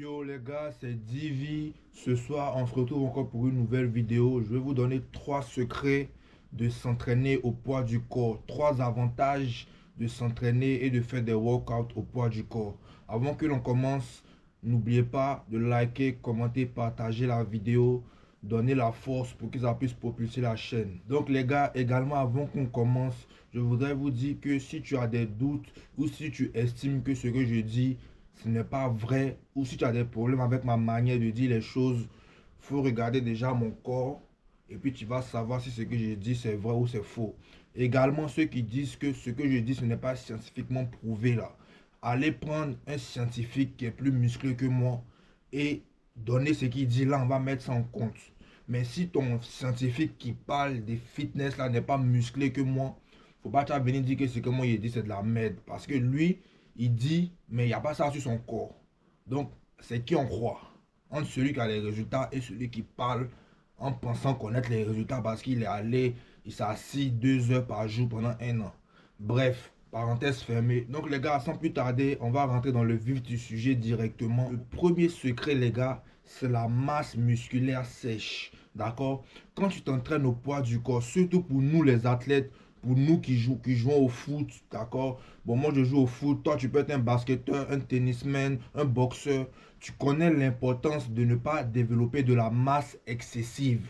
Yo les gars, c'est Divi. Ce soir, on se retrouve encore pour une nouvelle vidéo. Je vais vous donner 3 secrets de s'entraîner au poids du corps. 3 avantages de s'entraîner et de faire des workouts au poids du corps. Avant que l'on commence, n'oubliez pas de liker, commenter, partager la vidéo, donner la force pour que ça puisse propulser la chaîne. Donc les gars, également avant qu'on commence, je voudrais vous dire que si tu as des doutes ou si tu estimes que ce que je dis ce n'est pas vrai, ou si tu as des problèmes avec ma manière de dire les choses, il faut regarder déjà mon corps et puis tu vas savoir si ce que je dis c'est vrai ou c'est faux. Également, ceux qui disent que ce que je dis ce n'est pas scientifiquement prouvé là, allez prendre un scientifique qui est plus musclé que moi et donner ce qu'il dit là, on va mettre ça en compte. Mais si ton scientifique qui parle des fitness là n'est pas musclé que moi, faut pas venir dire que ce que moi il dit c'est de la merde. Parce que lui, il dit, mais il n'y a pas ça sur son corps. Donc, c'est qui on croit. Entre celui qui a les résultats et celui qui parle en pensant connaître les résultats parce qu'il est allé, il s'est assis 2 heures par jour pendant 1 an. Bref, parenthèse fermée. Donc les gars, sans plus tarder, on va rentrer dans le vif du sujet directement. Le premier secret, les gars, c'est la masse musculaire sèche. D'accord? Quand tu t'entraînes au poids du corps, surtout pour nous les athlètes, pour nous qui jouons au foot, d'accord? Bon, moi je joue au foot, toi tu peux être un basketteur, un tennisman, un boxeur. Tu connais l'importance de ne pas développer de la masse excessive,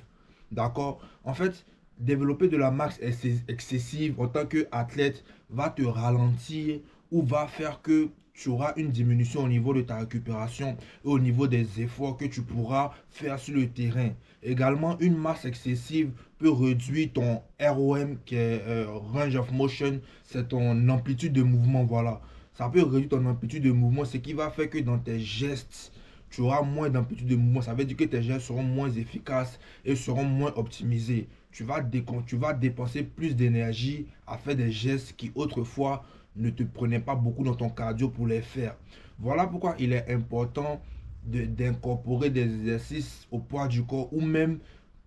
d'accord? En fait, développer de la masse excessive en tant qu'athlète va te ralentir ou va faire que tu auras une diminution au niveau de ta récupération et au niveau des efforts que tu pourras faire sur le terrain. Également, une masse excessive peut réduire ton ROM qui est range of motion, c'est ton amplitude de mouvement, voilà. Ça peut réduire ton amplitude de mouvement, ce qui va faire que dans tes gestes, tu auras moins d'amplitude de mouvement. Ça veut dire que tes gestes seront moins efficaces et seront moins optimisés. Tu vas dépenser plus d'énergie à faire des gestes qui autrefois ne te prenaient pas beaucoup dans ton cardio pour les faire. Voilà pourquoi il est important d'incorporer des exercices au poids du corps ou même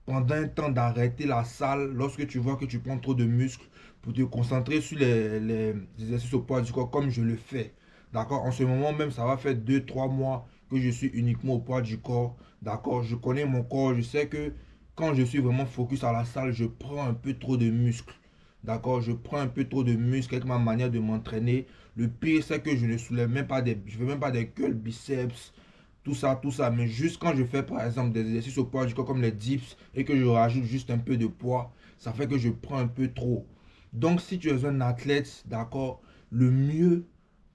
pendant un temps d'arrêter la salle lorsque tu vois que tu prends trop de muscles pour te concentrer sur les exercices au poids du corps comme je le fais. D'accord? En ce moment même, ça va faire 2 3 mois que je suis uniquement au poids du corps. D'accord? Je connais mon corps, je sais que quand je suis vraiment focus à la salle, je prends un peu trop de muscles. D'accord? Je prends un peu trop de muscles avec ma manière de m'entraîner. Le pire, c'est que je ne soulève même pas je fais même pas des curls biceps, tout ça, tout ça. Mais juste quand je fais par exemple des exercices au poids du corps comme les dips et que je rajoute juste un peu de poids, ça fait que je prends un peu trop. Donc si tu es un athlète, d'accord, le mieux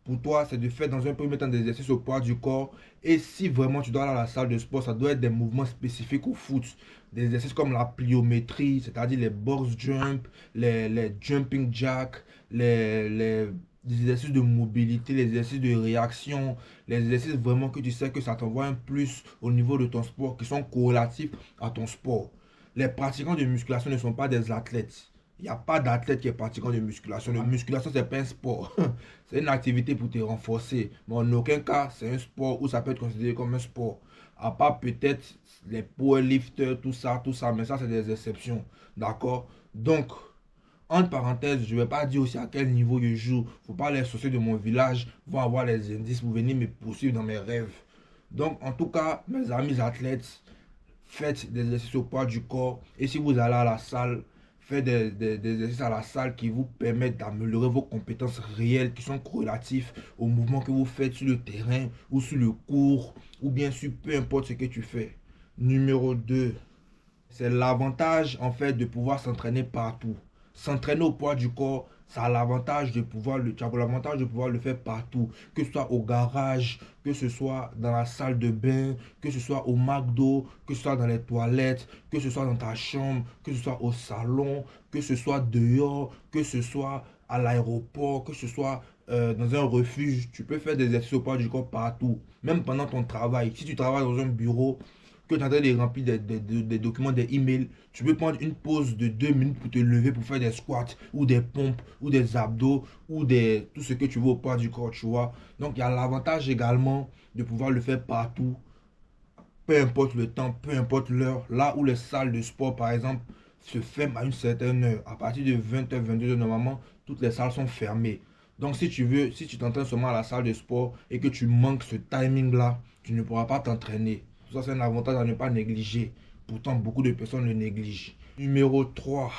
pour toi, c'est de faire dans un premier temps des exercices au poids du corps. Et si vraiment tu dois aller à la salle de sport, ça doit être des mouvements spécifiques au foot. Des exercices comme la pliométrie, c'est-à-dire les box jump, les jumping jacks, les exercices de mobilité, les exercices de réaction, les exercices vraiment que tu sais que ça t'envoie un plus au niveau de ton sport, qui sont corrélatifs à ton sport. Les pratiquants de musculation ne sont pas des athlètes. Il n'y a pas d'athlète qui est pratiquant de musculation. La musculation, c'est pas un sport. C'est une activité pour te renforcer. Mais en aucun cas, c'est un sport où ça peut être considéré comme un sport. À part peut-être les powerlifters, tout ça. Mais ça, c'est des exceptions. D'accord? Donc, entre parenthèses, je ne vais pas dire aussi à quel niveau je joue. Faut pas les associer de mon village vont avoir les indices pour venir me poursuivre dans mes rêves. Donc, en tout cas, mes amis athlètes, faites des exercices au poids du corps. Et si vous allez à la salle, faites des exercices à la salle qui vous permettent d'améliorer vos compétences réelles, qui sont corrélatifs aux mouvements que vous faites sur le terrain ou sur le court, ou bien sûr, peu importe ce que tu fais. Numéro 2, c'est l'avantage en fait de pouvoir s'entraîner partout. S'entraîner au poids du corps, ça a l'avantage de pouvoir tu as l'avantage de pouvoir le faire partout, que ce soit au garage, que ce soit dans la salle de bain, que ce soit au McDo, que ce soit dans les toilettes, que ce soit dans ta chambre, que ce soit au salon, que ce soit dehors, que ce soit à l'aéroport, que ce soit dans un refuge. Tu peux faire des exercices au poids du corps partout, même pendant ton travail. Si tu travailles dans un bureau, que tu es en train de remplir des documents, des emails, tu peux prendre une pause de 2 minutes pour te lever pour faire des squats ou des pompes ou des abdos ou tout ce que tu veux au poids du corps, tu vois. Donc il y a l'avantage également de pouvoir le faire partout, peu importe le temps, peu importe l'heure. Là où les salles de sport, par exemple, se ferment à une certaine heure, à partir de 20 h 22 h normalement, toutes les salles sont fermées. Donc si tu t'entraînes seulement à la salle de sport et que tu manques ce timing-là, tu ne pourras pas t'entraîner. Ça, c'est un avantage à ne pas négliger. Pourtant, beaucoup de personnes le négligent. Numéro 3.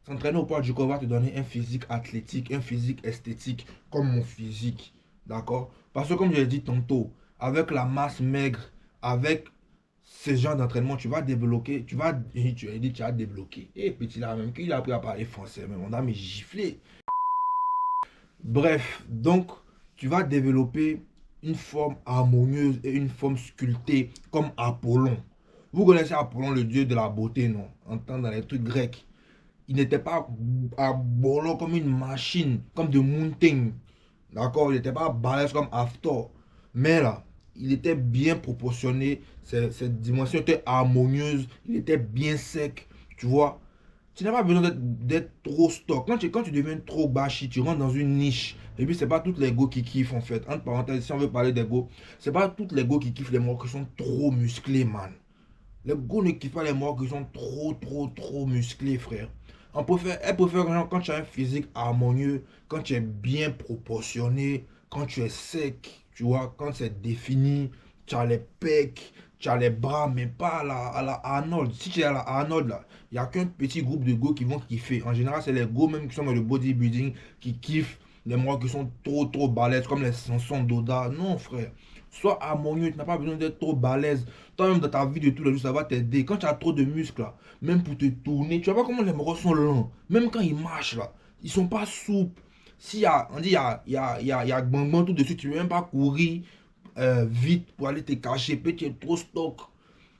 S'entraîner au poids du corps va te donner un physique athlétique, un physique esthétique, comme mon physique. D'accord? Parce que comme je l'ai dit tantôt, avec la masse maigre, avec ce genre d'entraînement, tu vas débloquer, tu as dit, tu as débloqué. Et petit là, même qu'il a appris à parler français, mais on a mis giflé. Bref, donc, tu vas développer une forme harmonieuse et une forme sculptée comme Apollon. Vous connaissez Apollon, le dieu de la beauté, non? En tant dans les trucs grecs. Il n'était pas Apollon comme une machine, comme de Mountain. D'accord? Il n'était pas balèze comme Hafthor. Mais là, il était bien proportionné. Ses dimensions étaient harmonieuses. Il était bien sec. Tu vois? Tu n'as pas besoin d'être trop stock. Quand tu deviens trop bachi, tu rentres dans une niche. Et puis, c'est pas toutes les go qui kiffent en fait. Entre parenthèses, si on veut parler des go, c'est pas toutes les go qui kiffent les morts qui sont trop musclés, man. Les go ne kiffent pas les morts qui sont trop musclés, frère. Elle préfère quand tu as un physique harmonieux, quand tu es bien proportionné, quand tu es sec, tu vois, quand c'est défini, tu as les pecs, tu as les bras, mais pas à la Arnold. Si tu es à la Arnold, là, il n'y a qu'un petit groupe de go qui vont kiffer. En général, c'est les go même qui sont dans le bodybuilding qui kiffent les morts qui sont trop balèzes, comme les Samson Doda. Non, frère. Sois harmonieux, tu n'as pas besoin d'être trop balèze. Toi-même dans ta vie de tous les jours, ça va t'aider. Quand tu as trop de muscles, là, même pour te tourner, tu vois pas comment les morts sont lents. Même quand ils marchent, là, ils sont pas souples. Si on dit, il y a Gbangban tout dessus, tu ne peux même pas courir vite pour aller te cacher. Puis tu es trop stock.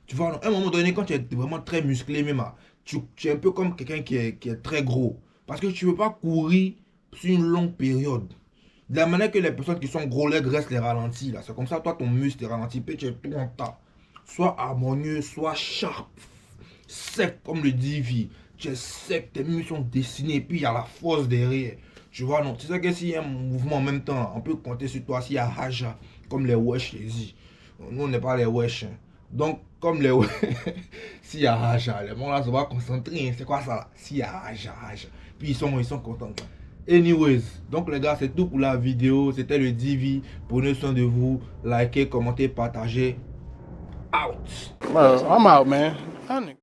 Tu vois, à un moment donné, quand tu es vraiment très musclé, même, tu es un peu comme quelqu'un qui est très gros. Parce que tu ne peux pas courir sur une longue période. De la manière que les personnes qui sont gros legs restent les ralentis, là. C'est comme ça, toi, ton muscle est ralenti, puis tu es tout en tas. Soit harmonieux, soit sharp, sec comme le Divi. Tu es sec, tes muscles sont dessinés, et puis il y a la force derrière. Tu vois, non. Tu sais que s'il y a un mouvement en même temps, on peut compter sur toi. S'il y a Haja, comme les wesh, les Z. Nous, on n'est pas les wesh. Hein. Donc, comme les wesh, s'il y a Haja, les gens là se vont concentrer. C'est quoi ça là? S'il y a Haja. Puis ils sont contents. Anyways, donc les gars, c'est tout pour la vidéo. C'était le Divi. Prenez soin de vous. Likez, commentez, partagez. Out. Bro, I'm out, man.